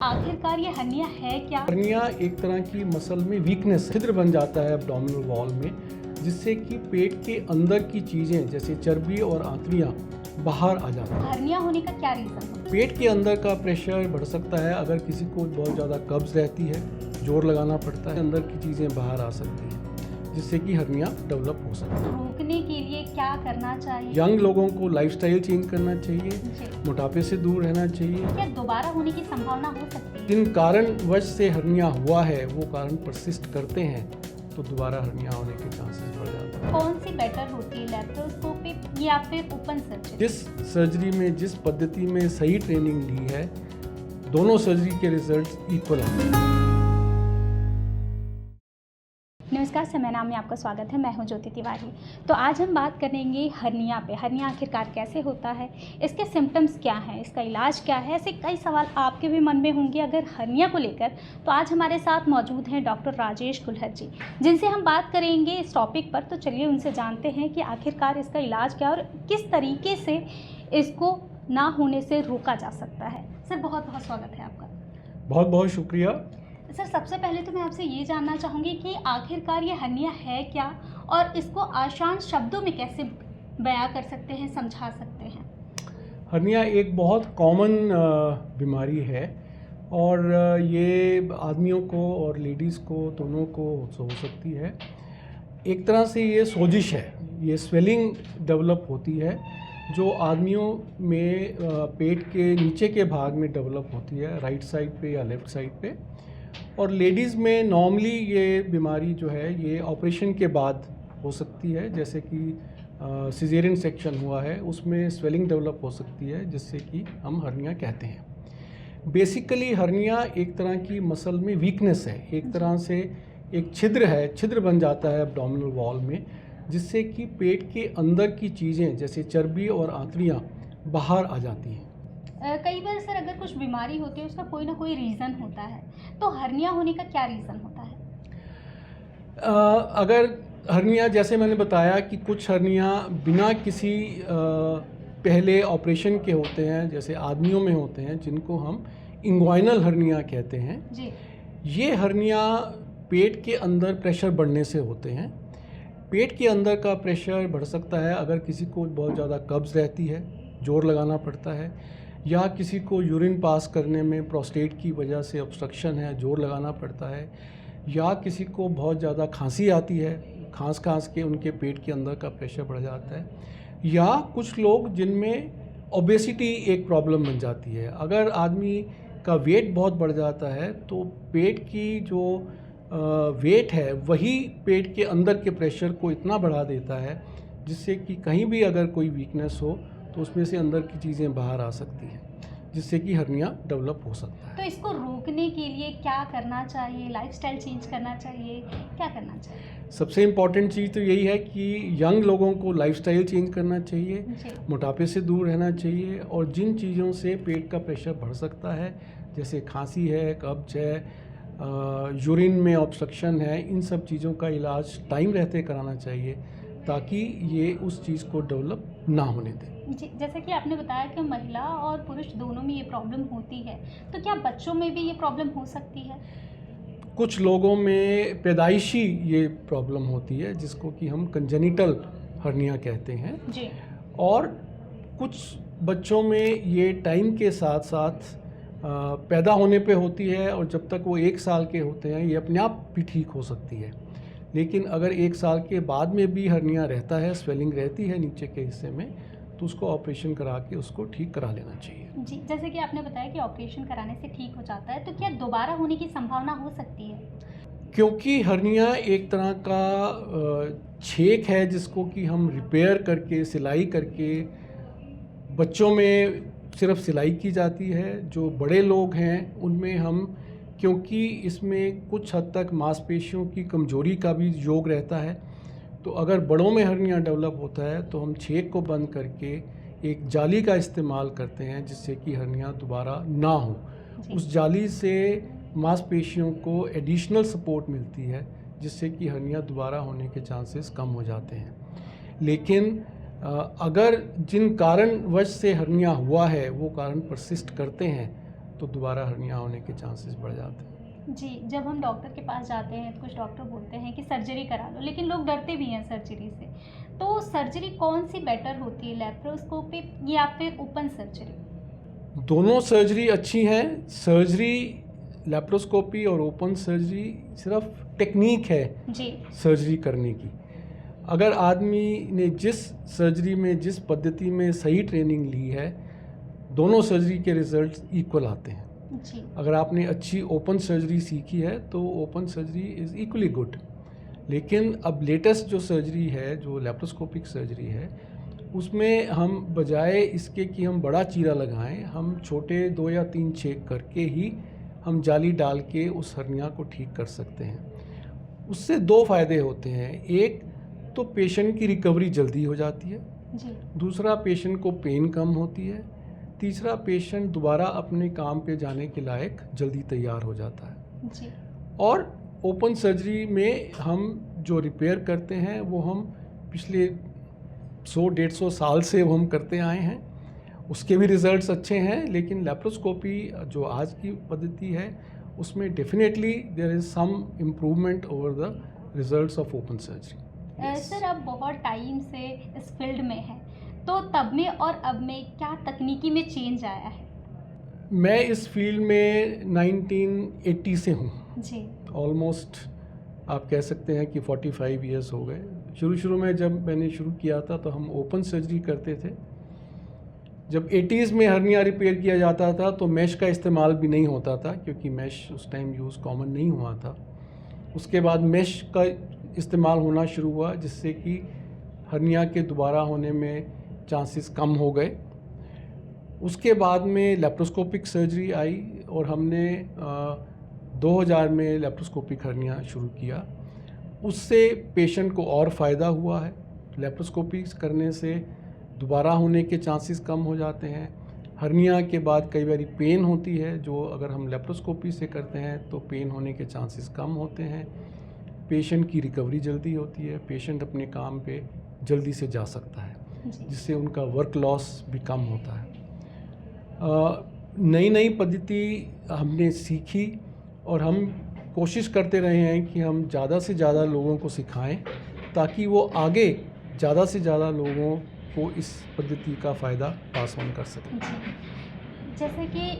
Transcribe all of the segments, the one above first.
आखिरकार ये हर्निया है क्या? हर्निया एक तरह की मसल में वीकनेस छिद्र बन जाता है एब्डोमिनल वॉल में, जिससे कि पेट के अंदर की चीज़ें जैसे चर्बी और आंतड़ियाँ बाहर आ जाती हैं। हर्निया होने का क्या रीज़न है? पेट के अंदर का प्रेशर बढ़ सकता है अगर किसी को बहुत ज़्यादा कब्ज़ रहती है, जोर लगाना पड़ता है, अंदर की चीज़ें बाहर आ सकती हैं, जिससे कि हर्निया डेवलप हो सकती है। रोकने के लिए क्या करना चाहिए? यंग लोगों को लाइफस्टाइल चेंज करना चाहिए, जी। मोटापे से दूर रहना चाहिए। क्या दोबारा होने की संभावना हो सकती है? जिन कारणवश से हर्निया हुआ है वो कारण परसिस्ट करते हैं तो दोबारा हर्निया होने के चांसेस बढ़ जाते हैं। कौन सी बेटर होती है, लैप्रोस्कोपिक या फिर ओपन सर्जरी? जिस सर्जरी में जिस पद्धति में सही ट्रेनिंग ली है, दोनों सर्जरी के रिजल्ट्स इक्वल हैं। नमस्कार समय में आपका स्वागत है। मैं हूं ज्योति तिवारी। तो आज हम बात करेंगे हर्निया पे। हर्निया आखिरकार कैसे होता है, इसके सिम्टम्स क्या हैं, इसका इलाज क्या है, ऐसे कई सवाल आपके भी मन में होंगे अगर हर्निया को लेकर। तो आज हमारे साथ मौजूद हैं डॉक्टर राजेश कुलहर जी, जिनसे हम बात करेंगे इस टॉपिक पर। तो चलिए उनसे जानते हैं कि आखिरकार इसका इलाज क्या और किस तरीके से इसको ना होने से रोका जा सकता है। सर बहुत बहुत स्वागत है आपका। बहुत बहुत शुक्रिया। सर सबसे पहले तो मैं आपसे ये जानना चाहूँगी कि आखिरकार ये हर्निया है क्या और इसको आसान शब्दों में कैसे बयां कर सकते हैं, समझा सकते हैं? हर्निया एक बहुत कॉमन बीमारी है और ये आदमियों को और लेडीज़ को दोनों को हो सकती है। एक तरह से ये सोजिश है, ये स्वेलिंग डेवलप होती है जो आदमियों में पेट के नीचे के भाग में डेवलप होती है, राइट साइड पे या लेफ़्ट साइड पे। और लेडीज़ में नॉर्मली ये बीमारी जो है ये ऑपरेशन के बाद हो सकती है, जैसे कि सिजेरियन सेक्शन हुआ है उसमें स्वेलिंग डेवलप हो सकती है जिससे कि हम हर्निया कहते हैं। बेसिकली हर्निया एक तरह की मसल में वीकनेस है, एक तरह से एक छिद्र बन जाता है एब्डोमिनल वॉल में, जिससे कि पेट के अंदर की चीज़ें जैसे चर्बी और आंतड़ियाँ बाहर आ जाती हैं। कई बार सर अगर कुछ बीमारी होती है उसका कोई ना कोई रीज़न होता है, तो हर्निया होने का क्या रीज़न होता है? अगर हर्निया जैसे मैंने बताया कि कुछ हर्निया बिना किसी पहले ऑपरेशन के होते हैं, जैसे आदमियों में होते हैं जिनको हम इंग्वाइनल हर्निया कहते हैं। जी। ये हर्निया पेट के अंदर प्रेशर बढ़ने से होते हैं। पेट के अंदर का प्रेशर बढ़ सकता है अगर किसी को बहुत ज़्यादा कब्ज़ रहती है, जोर लगाना पड़ता है, या किसी को यूरिन पास करने में प्रोस्टेट की वजह से ऑब्स्ट्रक्शन है, जोर लगाना पड़ता है, या किसी को बहुत ज़्यादा खांसी आती है, खांस के उनके पेट के अंदर का प्रेशर बढ़ जाता है, या कुछ लोग जिनमें ओबेसिटी एक प्रॉब्लम बन जाती है। अगर आदमी का वेट बहुत बढ़ जाता है तो पेट की जो वेट है वही पेट के अंदर के प्रेशर को इतना बढ़ा देता है जिससे कि कहीं भी अगर कोई वीकनेस हो तो उसमें से अंदर की चीज़ें बाहर आ सकती हैं, जिससे कि हर्निया डेवलप हो सकता है। तो इसको रोकने के लिए क्या करना चाहिए? लाइफस्टाइल चेंज करना चाहिए, क्या करना चाहिए? सबसे इम्पॉर्टेंट चीज़ तो यही है कि यंग लोगों को लाइफस्टाइल चेंज करना चाहिए, जी। मोटापे से दूर रहना चाहिए, और जिन चीज़ों से पेट का प्रेशर बढ़ सकता है जैसे खांसी है, कब्ज है, यूरिन में ऑब्स्ट्रक्शन है, इन सब चीज़ों का इलाज टाइम रहते कराना चाहिए ताकि ये उस चीज़ को डेवलप ना होने दें। जी, जैसे कि आपने बताया कि महिला और पुरुष दोनों में ये प्रॉब्लम होती है, तो क्या बच्चों में भी ये प्रॉब्लम हो सकती है? कुछ लोगों में पैदाइशी ये प्रॉब्लम होती है जिसको कि हम कंजेनिटल हर्निया कहते हैं, जी। और कुछ बच्चों में ये टाइम के साथ साथ पैदा होने पे होती है, और जब तक वो 1 साल के होते हैं ये अपने आप भी ठीक हो सकती है। लेकिन अगर 1 साल के बाद में भी हर्निया रहता है, स्वेलिंग रहती है नीचे के हिस्से में, तो उसको ऑपरेशन करा के उसको ठीक करा लेना चाहिए। जी, जैसे कि आपने बताया कि ऑपरेशन कराने से ठीक हो जाता है, तो क्या दोबारा होने की संभावना हो सकती है? क्योंकि हर्निया एक तरह का छेक है जिसको कि हम रिपेयर करके, सिलाई करके, बच्चों में सिर्फ सिलाई की जाती है। जो बड़े लोग हैं उनमें हम, क्योंकि इसमें कुछ हद तक मांसपेशियों की कमजोरी का भी योग रहता है, तो अगर बड़ों में हर्निया डेवलप होता है तो हम छेक को बंद करके एक जाली का इस्तेमाल करते हैं जिससे कि हर्निया दोबारा ना हो। उस जाली से मांसपेशियों को एडिशनल सपोर्ट मिलती है जिससे कि हर्निया दोबारा होने के चांसेस कम हो जाते हैं। लेकिन अगर जिन कारणवश से हर्निया हुआ है वो कारण परसिस्ट करते हैं तो दोबारा हर्निया होने के चांसेस बढ़ जाते हैं। जी, जब हम डॉक्टर के पास जाते हैं तो कुछ डॉक्टर बोलते हैं कि सर्जरी करा लो, लेकिन लोग डरते भी हैं सर्जरी से। तो सर्जरी कौन सी बेटर होती है, लैप्रोस्कोपी या फिर ओपन सर्जरी? दोनों सर्जरी अच्छी हैं। सर्जरी लैप्रोस्कोपी और ओपन सर्जरी सिर्फ टेक्निक है जी। सर्जरी करने की। अगर आदमी ने जिस सर्जरी में, जिस पद्धति में सही ट्रेनिंग ली है, दोनों सर्जरी के रिजल्ट्स इक्वल आते हैं। जी। अगर आपने अच्छी ओपन सर्जरी सीखी है तो open surgery is equally good. लेकिन अब लेटेस्ट जो सर्जरी है, जो लैप्रोस्कोपिक सर्जरी है, उसमें हम बजाय इसके कि हम बड़ा चीरा लगाएं, हम छोटे 2 या 3 छेद करके ही हम जाली डाल के उस हर्निया को ठीक कर सकते हैं। उससे 2 फ़ायदे होते हैं। एक तो पेशेंट की रिकवरी जल्दी हो जाती है। जी। दूसरा, पेशेंट को पेन कम होती है। तीसरा, पेशेंट दोबारा अपने काम पे जाने के लायक जल्दी तैयार हो जाता है। जी। और ओपन सर्जरी में हम जो रिपेयर करते हैं वो हम पिछले 100-150 साल से वो हम करते आए हैं, उसके भी रिजल्ट्स अच्छे हैं। लेकिन लैप्रोस्कोपी जो आज की पद्धति है उसमें definitely there is some improvement over the results of open surgery. Sir, आप बहुत टाइम से इस फील्ड में हैं, तो तब में और अब में क्या तकनीकी में चेंज आया है? मैं इस फील्ड में 1980 से हूँ। जी। ऑलमोस्ट आप कह सकते हैं कि 45 इयर्स हो गए। शुरू में जब मैंने शुरू किया था तो हम ओपन सर्जरी करते थे। जब 80s में हर्निया रिपेयर किया जाता था तो मैश का इस्तेमाल भी नहीं होता था, क्योंकि मैश उस टाइम यूज़ कॉमन नहीं हुआ था। उसके बाद मैश का इस्तेमाल होना शुरू हुआ, जिससे कि हर्निया के दोबारा होने में चांसेस कम हो गए। उसके बाद में लैप्रोस्कोपिक सर्जरी आई और हमने 2000 में लैप्रोस्कोपिक हर्निया शुरू किया। उससे पेशेंट को और फ़ायदा हुआ है। लैप्रोस्कोपी करने से दोबारा होने के चांसेस कम हो जाते हैं। हर्निया के बाद कई बार पेन होती है, जो अगर हम लैप्रोस्कोपी से करते हैं तो पेन होने के चांसेस कम होते हैं। पेशेंट की रिकवरी जल्दी होती है, पेशेंट अपने काम पे जल्दी से जा सकता है, जिससे उनका वर्क लॉस भी कम होता है। नई नई पद्धति हमने सीखी और हम कोशिश करते रहे हैं कि हम ज़्यादा से ज़्यादा लोगों को सिखाएं, ताकि वो आगे ज़्यादा से ज़्यादा लोगों को इस पद्धति का फ़ायदा पास ऑन कर सकें। जैसे कि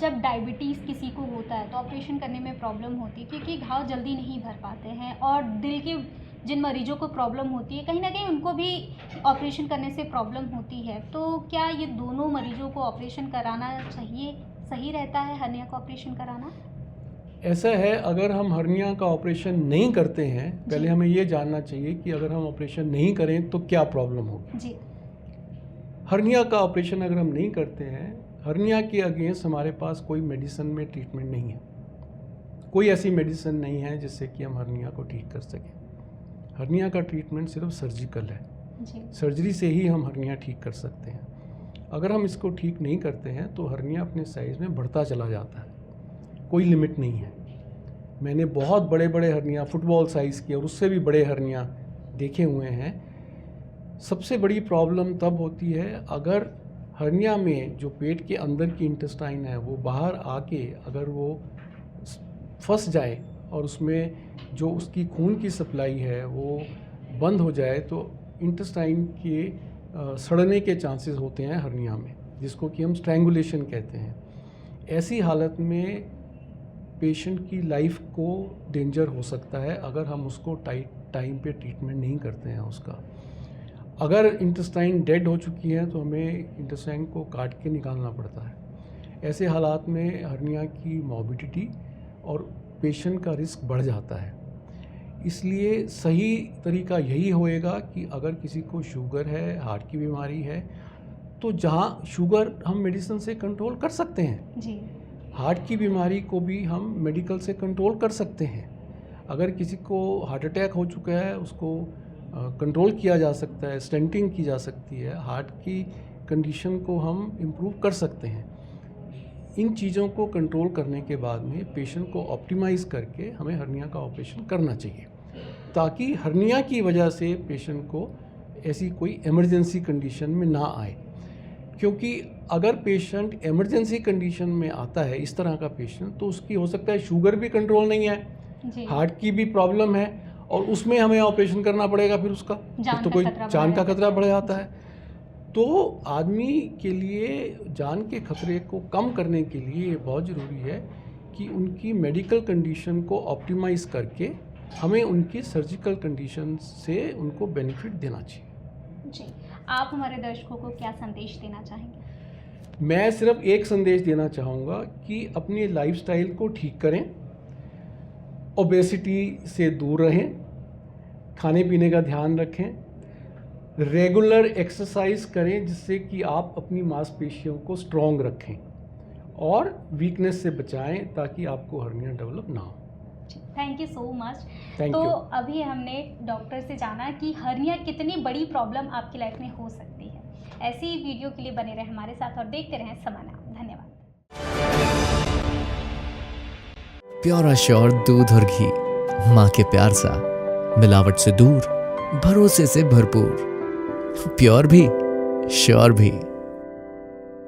जब डायबिटीज़ किसी को होता है तो ऑपरेशन करने में प्रॉब्लम होती है, क्योंकि घाव जल्दी नहीं भर पाते हैं, और दिल के जिन मरीजों को प्रॉब्लम होती है, कहीं ना कहीं उनको भी ऑपरेशन करने से प्रॉब्लम होती है। तो क्या ये दोनों मरीजों को ऑपरेशन कराना चाहिए, सही रहता है हर्निया का ऑपरेशन कराना? ऐसा है, अगर हम हर्निया का ऑपरेशन नहीं करते हैं, पहले हमें ये जानना चाहिए कि अगर हम ऑपरेशन नहीं करें तो क्या प्रॉब्लम होगी। जी। हर्निया का ऑपरेशन अगर हम नहीं करते हैं, हर्निया के अगेंस्ट हमारे पास कोई मेडिसिन में ट्रीटमेंट नहीं है। कोई ऐसी मेडिसिन नहीं है जिससे कि हम हर्निया को ठीक कर सकें। हर्निया का ट्रीटमेंट सिर्फ सर्जिकल है। जी। सर्जरी से ही हम हर्निया ठीक कर सकते हैं। अगर हम इसको ठीक नहीं करते हैं तो हर्निया अपने साइज़ में बढ़ता चला जाता है, कोई लिमिट नहीं है। मैंने बहुत बड़े बड़े हर्निया, फुटबॉल साइज़ के और उससे भी बड़े हर्निया देखे हुए हैं। सबसे बड़ी प्रॉब्लम तब होती है अगर हर्निया में जो पेट के अंदर की इंटेस्टाइन है वो बाहर आके अगर वो फंस जाए और उसमें जो उसकी खून की सप्लाई है वो बंद हो जाए, तो इंटेस्टाइन के सड़ने के चांसेस होते हैं हर्निया में, जिसको कि हम स्ट्रैंगुलेशन कहते हैं। ऐसी हालत में पेशेंट की लाइफ को डेंजर हो सकता है अगर हम उसको टाइम पे ट्रीटमेंट नहीं करते हैं उसका। अगर इंटेस्टाइन डेड हो चुकी है तो हमें इंटेस्टाइन को काट के निकालना पड़ता है। ऐसे हालात में हर्निया की मॉर्बिडिटी और पेशेंट का रिस्क बढ़ जाता है। इसलिए सही तरीका यही होएगा कि अगर किसी को शुगर है, हार्ट की बीमारी है, तो जहाँ शुगर हम मेडिसिन से कंट्रोल कर सकते हैं, जी। हार्ट की बीमारी को भी हम मेडिकल से कंट्रोल कर सकते हैं। अगर किसी को हार्ट अटैक हो चुका है उसको कंट्रोल किया जा सकता है, स्टेंटिंग की जा सकती है, हार्ट की कंडीशन को हम इम्प्रूव कर सकते हैं। इन चीज़ों को कंट्रोल करने के बाद में पेशेंट को ऑप्टिमाइज़ करके हमें हर्निया का ऑपरेशन करना चाहिए, ताकि हर्निया की वजह से पेशेंट को ऐसी कोई इमरजेंसी कंडीशन में ना आए। क्योंकि अगर पेशेंट इमरजेंसी कंडीशन में आता है, इस तरह का पेशेंट, तो उसकी हो सकता है शुगर भी कंट्रोल नहीं है, जी। हार्ट की भी प्रॉब्लम है, और उसमें हमें ऑपरेशन करना पड़ेगा, फिर उसका तो कोई जान का खतरा बढ़ जाता है। तो आदमी के लिए जान के खतरे को कम करने के लिए ये बहुत ज़रूरी है कि उनकी मेडिकल कंडीशन को ऑप्टिमाइज़ करके हमें उनकी सर्जिकल कंडीशन से उनको बेनिफिट देना चाहिए। जी, आप हमारे दर्शकों को क्या संदेश देना चाहेंगे? मैं सिर्फ एक संदेश देना चाहूँगा कि अपनी लाइफस्टाइल को ठीक करें, ओबेसिटी से दूर रहें, खाने पीने का ध्यान रखें, रेगुलर एक्सरसाइज करें जिससे कि आप अपनी मांसपेशियों को स्ट्रॉन्ग रखें और वीकनेस से बचाएं ताकि आपको हर्निया डेवलप ना हो। Thank you so much. Thank तो you. अभी हमने डॉक्टर से जाना कि हर्निया कितनी बड़ी प्रॉब्लम आपकी लाइफ में हो सकती है। ऐसी ही वीडियो के लिए बने रहे हमारे साथ और देखते रहें समय नाम। धन्यवाद। प्योर श्योर दूध और घी, माँ के प्यार सा, मिलावट से दूर, भरोसे से भरपूर, प्योर भी श्योर भी।